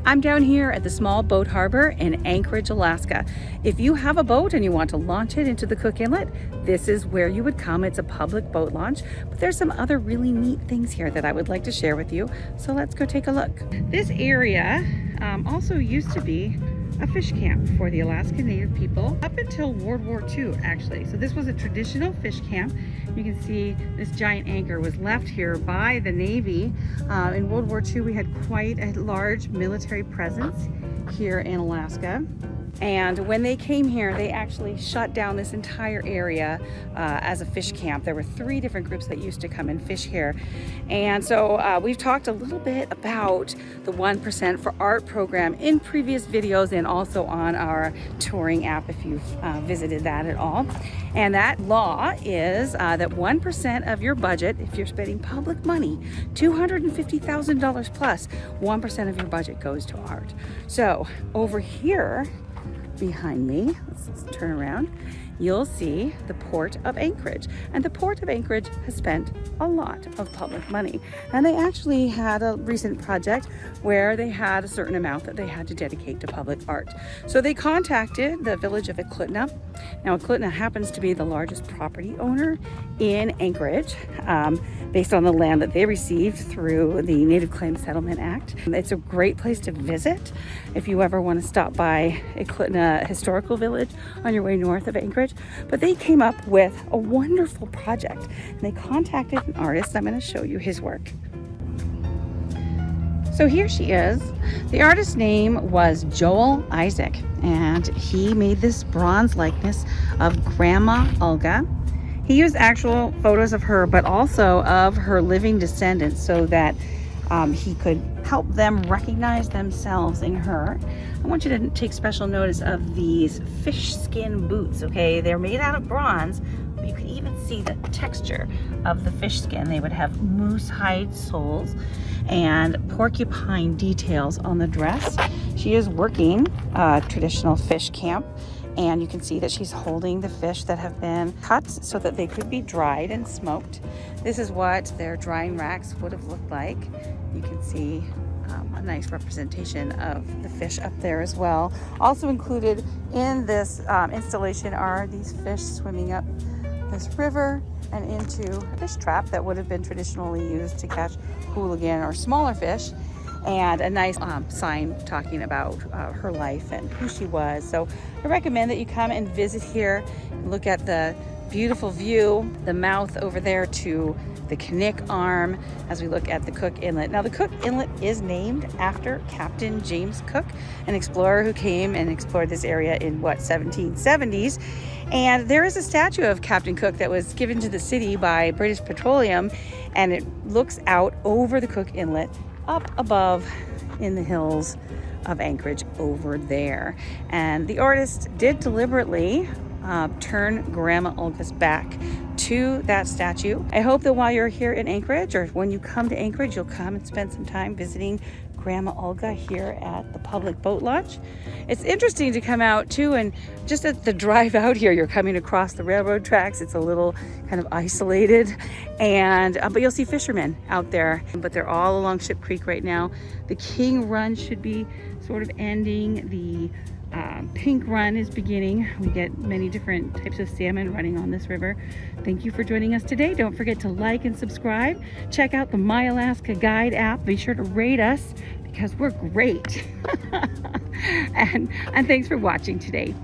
I'm down here at the small boat harbor in Anchorage, Alaska. If you have a boat and you want to launch it into the Cook Inlet, this is where you would come. It's a public boat launch, but there's some other really neat things here that I would like to share with you. So let's go take a look. This area also used to be a fish camp for the Alaska Native people up until World War II, actually. So this was a traditional fish camp. You can see this giant anchor was left here by the Navy. In World War II, we had quite a large military presence here in Alaska. And when they came here, they actually shut down this entire area as a fish camp. There were 3 different groups that used to come and fish here. And so we've talked a little bit about the 1% for Art program in previous videos and also on our touring app if you've visited that at all. And that law is that 1% of your budget, if you're spending public money, $250,000 plus, 1% of your budget goes to art. So over here, behind me, let's turn around, you'll see the Port of Anchorage. And the Port of Anchorage has spent a lot of public money. And they actually had a recent project where they had a certain amount that they had to dedicate to public art. So they contacted the village of Eklutna. Now, Eklutna happens to be the largest property owner in Anchorage, based on the land that they received through the Native Claims Settlement Act. It's a great place to visit if you ever want to stop by Eklutna Historical Village on your way north of Anchorage. But they came up with a wonderful project, and they contacted an artist. I'm going to show you his work. So here she is. The artist's name was Joel Isaac, and he made this bronze likeness of Grandma Olga. He used actual photos of her, but also of her living descendants so that he could help them recognize themselves in her. I want you to take special notice of these fish skin boots, okay? They're made out of bronze, but you can even see the texture of the fish skin. They would have moose hide soles and porcupine details on the dress. She is working a traditional fish camp, and you can see that she's holding the fish that have been cut so that they could be dried and smoked. This is what their drying racks would have looked like. You can see a nice representation of the fish up there as well. Also included in this installation are these fish swimming up this river and into a fish trap that would have been traditionally used to catch hooligan or smaller fish, and a nice sign talking about her life and who she was. So I recommend that you come and visit here and look at the beautiful view, the mouth over there to the Knik arm as we look at the Cook Inlet. Now, the Cook Inlet is named after Captain James Cook, an explorer who came and explored this area in 1770s. And there is a statue of Captain Cook that was given to the city by British Petroleum, and it looks out over the Cook Inlet up above in the hills of Anchorage over there. And the artist did deliberately turn Grandma Olga's back to that statue. I hope that while you're here in Anchorage, or when you come to Anchorage, you'll come and spend some time visiting Grandma Olga here at the public boat launch. It's interesting to come out too, and just at the drive out here, you're coming across the railroad tracks. It's a little kind of isolated, and but you'll see fishermen out there, but they're all along Ship Creek right now. The King Run should be sort of ending. The Pink Run is beginning. We get many different types of salmon running on this river. Thank you for joining us today. Don't forget to like and subscribe. Check out the MyAlaskaGuide app. Be sure to rate us because we're great. and thanks for watching today.